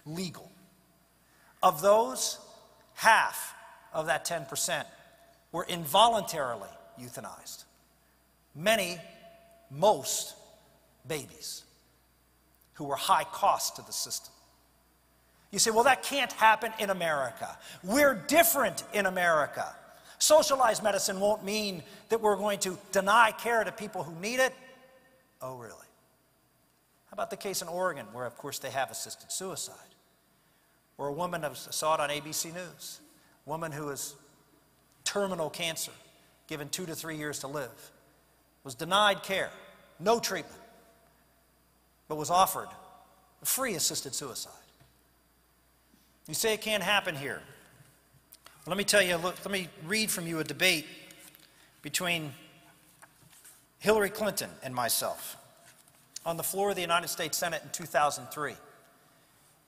legal. Of those, half of that 10% were involuntarily euthanized. Most babies who were high cost to the system. You say, well, that can't happen in America. We're different in America. Socialized medicine won't mean that we're going to deny care to people who need it. Oh, really? How about the case in Oregon, where, of course, they have assisted suicide? Where a woman, I saw it on ABC News, a woman who has terminal cancer, given 2 to 3 years to live, was denied care, no treatment, but was offered free assisted suicide. You say it can't happen here. Well, let me tell you, let me read from you a debate between Hillary Clinton and myself on the floor of the United States Senate in 2003.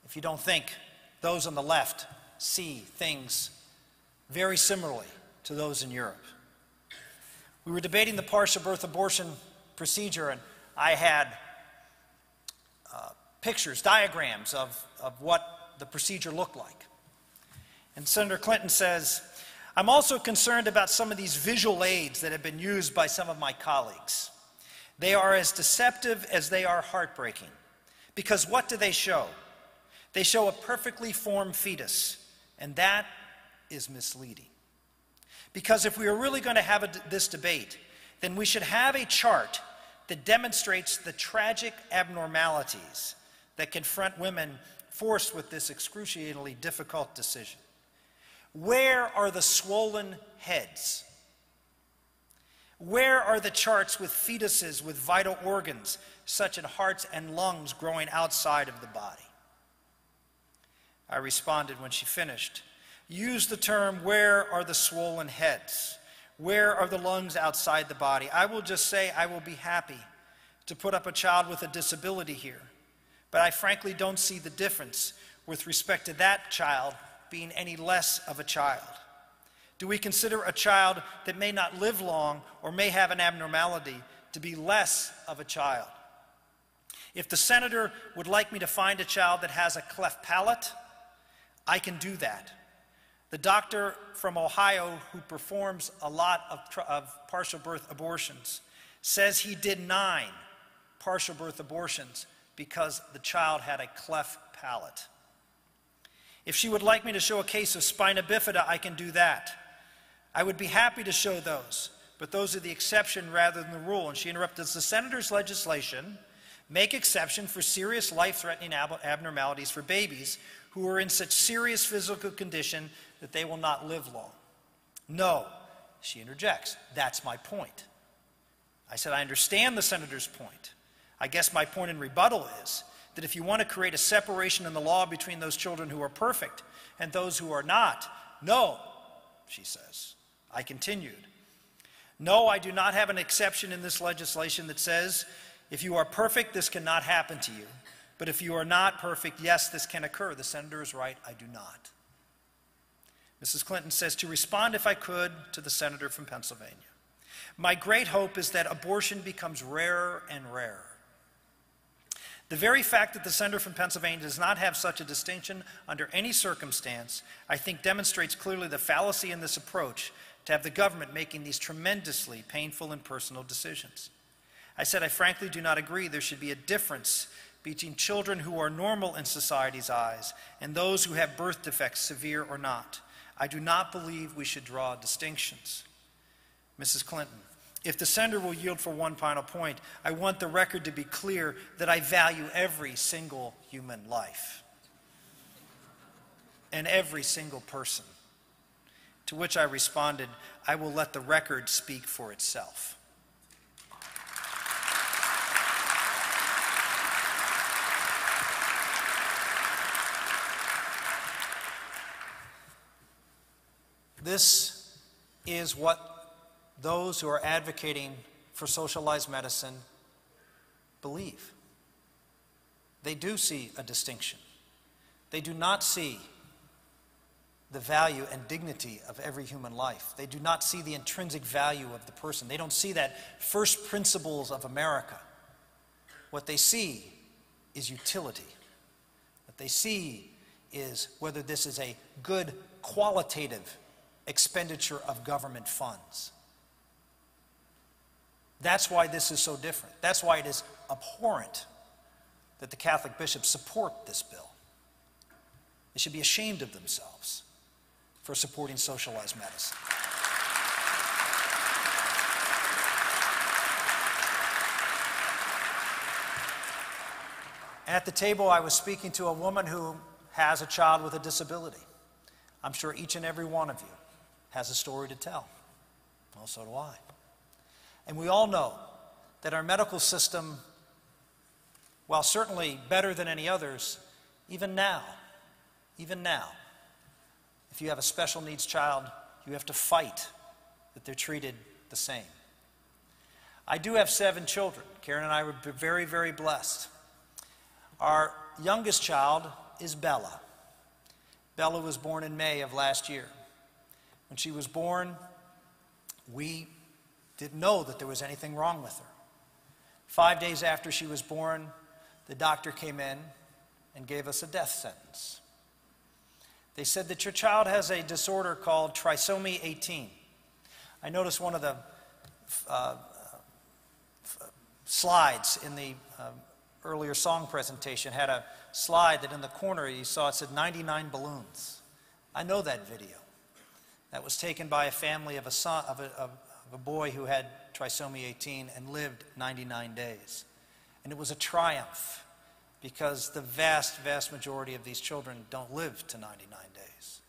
If you don't think those on the left see things very similarly to those in Europe. We were debating the partial birth abortion procedure, and I had pictures, diagrams of what the procedure looked like. And Senator Clinton says, I'm also concerned about some of these visual aids that have been used by some of my colleagues. They are as deceptive as they are heartbreaking. Because what do they show? They show a perfectly formed fetus, and that is misleading. Because if we are really going to have this debate, then we should have a chart that demonstrates the tragic abnormalities that confront women forced with this excruciatingly difficult decision. Where are the swollen heads? Where are the charts with fetuses with vital organs, such as hearts and lungs, growing outside of the body? I responded when she finished, use the term, where are the swollen heads? Where are the lungs outside the body? I will just say I will be happy to put up a child with a disability here, but I frankly don't see the difference with respect to that child being any less of a child. Do we consider a child that may not live long or may have an abnormality to be less of a child? If the senator would like me to find a child that has a cleft palate, I can do that. The doctor from Ohio who performs a lot of partial birth abortions says he did 9 partial birth abortions because the child had a cleft palate. If she would like me to show a case of spina bifida, I can do that. I would be happy to show those, but those are the exception rather than the rule. And she interrupted, does the senator's legislation make exception for serious life-threatening abnormalities for babies who are in such serious physical condition that they will not live long? No, she interjects, that's my point. I said, I understand the senator's point. I guess my point in rebuttal is that if you want to create a separation in the law between those children who are perfect and those who are not, no, she says. I continued, no, I do not have an exception in this legislation that says if you are perfect, this cannot happen to you. But if you are not perfect, yes, this can occur. The senator is right, I do not. Mrs. Clinton says, to respond, if I could, to the senator from Pennsylvania. My great hope is that abortion becomes rarer and rarer. The very fact that the senator from Pennsylvania does not have such a distinction under any circumstance, I think demonstrates clearly the fallacy in this approach to have the government making these tremendously painful and personal decisions. I said, I frankly do not agree there should be a difference between children who are normal in society's eyes and those who have birth defects, severe or not. I do not believe we should draw distinctions. Mrs. Clinton, if the senator will yield for one final point, I want the record to be clear that I value every single human life and every single person. To which I responded, I will let the record speak for itself. This is what those who are advocating for socialized medicine believe. They do see a distinction. They do not see the value and dignity of every human life. They do not see the intrinsic value of the person. They don't see that first principles of America. What they see is utility. What they see is whether this is a good qualitative expenditure of government funds. That's why this is so different. That's why it is abhorrent that the Catholic bishops support this bill. They should be ashamed of themselves for supporting socialized medicine. At the table, I was speaking to a woman who has a child with a disability. I'm sure each and every one of you has a story to tell. Well, so do I. And we all know that our medical system, while certainly better than any others, even now, if you have a special needs child, you have to fight that they're treated the same. I do have 7 children. Karen and I were very, very blessed. Our youngest child is Bella. Bella was born in May of last year. When she was born, we didn't know that there was anything wrong with her. 5 days after she was born, the doctor came in and gave us a death sentence. They said that your child has a disorder called trisomy 18. I noticed one of the slides in the earlier song presentation had a slide that in the corner you saw it said 99 balloons. I know that video. That was taken by a family of a boy who had trisomy 18 and lived 99 days. And it was a triumph because the vast, vast majority of these children don't live to 99 days.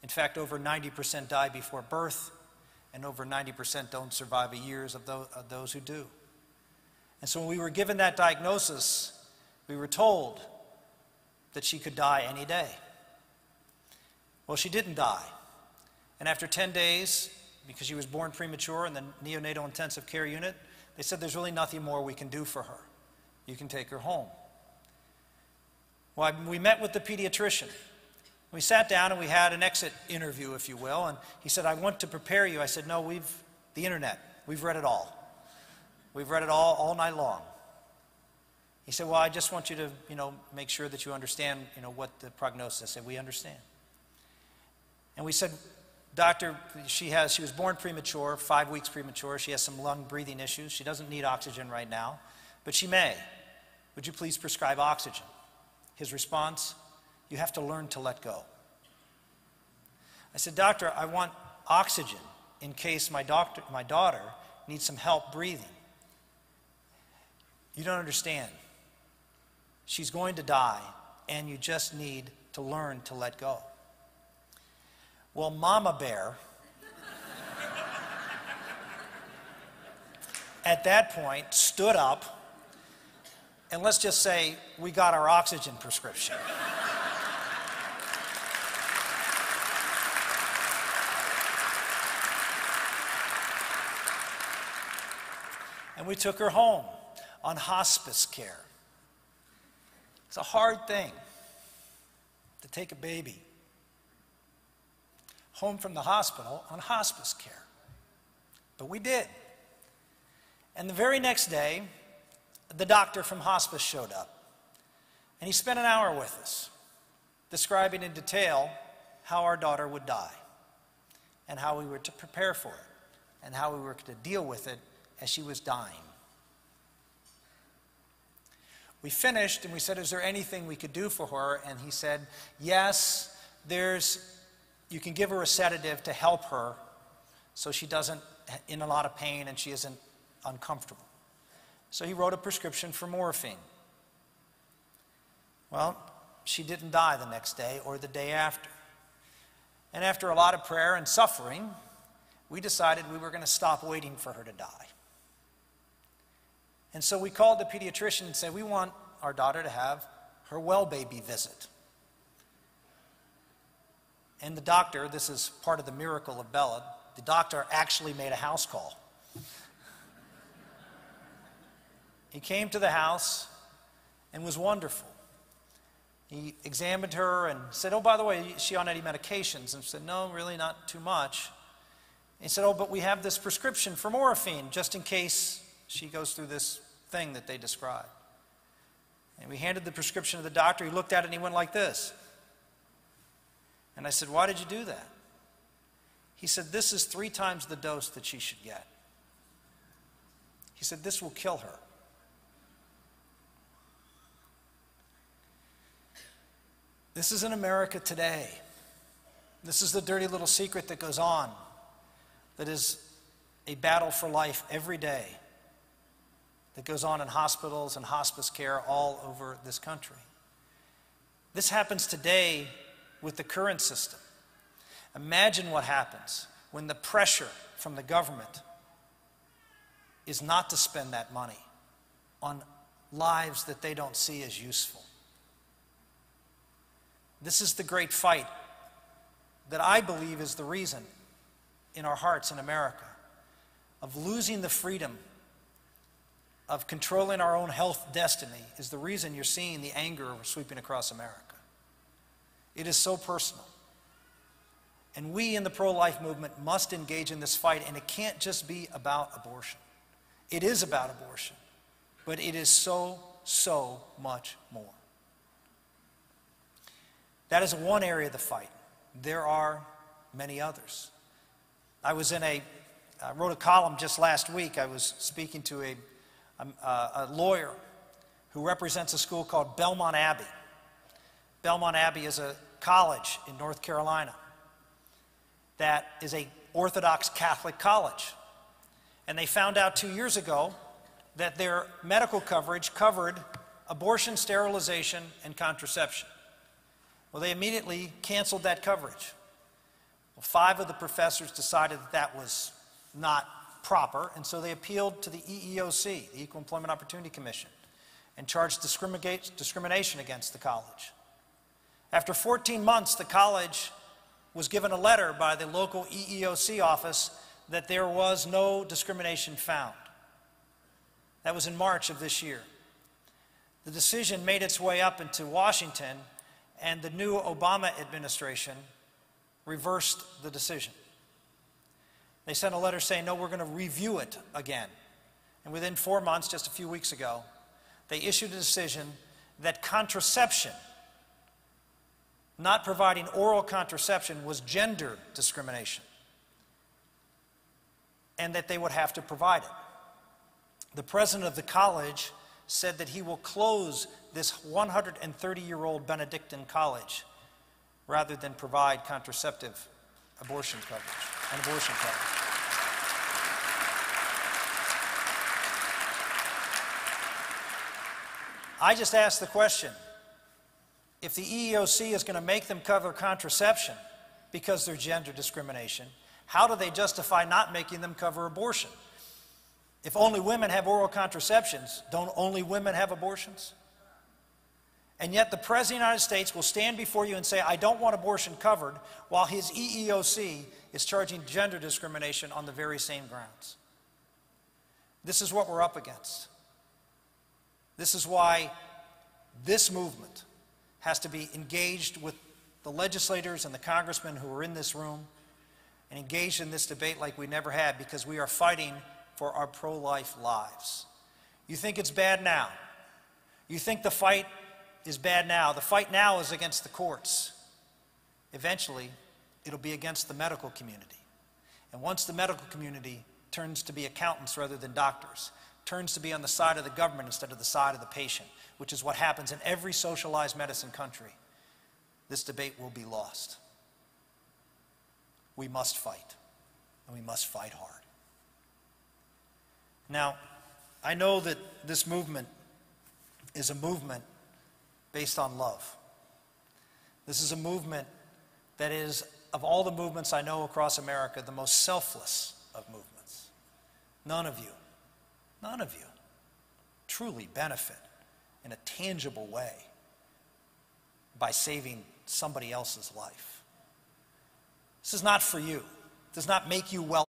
In fact, over 90% die before birth, and over 90% don't survive a year of those who do. And so when we were given that diagnosis, we were told that she could die any day. Well, she didn't die. And after 10 days, because she was born premature in the neonatal intensive care unit, they said there's really nothing more we can do for her. You can take her home. Well, we met with the pediatrician. We sat down and we had an exit interview, if you will, and he said, I want to prepare you. I said, no, the internet, we've read it all. We've read it all night long. He said, well, I just want you to, make sure that you understand, what the prognosis is. I said, we understand. And we said, doctor, she was born premature, 5 weeks premature. She has some lung breathing issues. She doesn't need oxygen right now, but she may. Would you please prescribe oxygen? His response, you have to learn to let go. I said, doctor, I want oxygen in case my daughter needs some help breathing. You don't understand. She's going to die, and you just need to learn to let go. Well, Mama Bear, at that point, stood up, and let's just say we got our oxygen prescription. And we took her home on hospice care. It's a hard thing to take a baby home from the hospital on hospice care. But we did. And the very next day, the doctor from hospice showed up. And he spent an hour with us, describing in detail how our daughter would die, and how we were to prepare for it, and how we were to deal with it as she was dying. We finished and we said, is there anything we could do for her? And he said, yes, you can give her a sedative to help her so she doesn't in a lot of pain and she isn't uncomfortable. So he wrote a prescription for morphine. Well, she didn't die the next day or the day after. And after a lot of prayer and suffering, we decided we were going to stop waiting for her to die. And so we called the pediatrician and said, we want our daughter to have her well baby visit. And the doctor, this is part of the miracle of Bella, the doctor actually made a house call. He came to the house and was wonderful. He examined her and said, oh, by the way, is she on any medications? And she said, no, really not too much. He said, oh, but we have this prescription for morphine just in case she goes through this thing that they described. And we handed the prescription to the doctor. He looked at it and he went like this. And I said, "Why did you do that?" He said, "This is 3 times the dose that she should get." He said, "This will kill her." This is in America today. This is the dirty little secret that goes on, that is a battle for life every day, that goes on in hospitals and hospice care all over this country. This happens today with the current system. Imagine what happens when the pressure from the government is not to spend that money on lives that they don't see as useful. This is the great fight that I believe is the reason in our hearts in America of losing the freedom of controlling our own health destiny is the reason you're seeing the anger sweeping across America. It is so personal. And we in the pro-life movement must engage in this fight, and it can't just be about abortion. It is about abortion, but it is so, so much more. That is one area of the fight. There are many others. I wrote a column just last week. I was speaking to a lawyer who represents a school called Belmont Abbey. Belmont Abbey is a college in North Carolina that is an Orthodox Catholic college. And they found out 2 years ago that their medical coverage covered abortion, sterilization, and contraception. Well, they immediately canceled that coverage. Well, 5 of the professors decided that that was not proper, and so they appealed to the EEOC, the Equal Employment Opportunity Commission, and charged discrimination against the college. After 14 months, the college was given a letter by the local EEOC office that there was no discrimination found. That was in March of this year. The decision made its way up into Washington, and the new Obama administration reversed the decision. They sent a letter saying, no, we're going to review it again. And within 4 months, just a few weeks ago, they issued a decision that contraception, not providing oral contraception, was gender discrimination, and that they would have to provide it. The president of the college said that he will close this 130-year-old Benedictine college rather than provide contraceptive abortion coverage and abortion coverage. I just asked the question, if the EEOC is going to make them cover contraception because there's gender discrimination, how do they justify not making them cover abortion? If only women have oral contraceptions, don't only women have abortions? And yet the President of the United States will stand before you and say, I don't want abortion covered, while his EEOC is charging gender discrimination on the very same grounds. This is what we're up against. This is why this movement has to be engaged with the legislators and the congressmen who are in this room and engaged in this debate like we never had, because we are fighting for our pro-life lives. You think it's bad now. You think the fight is bad now. The fight now is against the courts. Eventually, it'll be against the medical community. And once the medical community turns to be accountants rather than doctors, turns to be on the side of the government instead of the side of the patient, which is what happens in every socialized medicine country, this debate will be lost. We must fight, and we must fight hard. Now, I know that this movement is a movement based on love. This is a movement that is, of all the movements I know across America, the most selfless of movements. None of you truly benefit in a tangible way by saving somebody else's life. This is not for you. It does not make you well.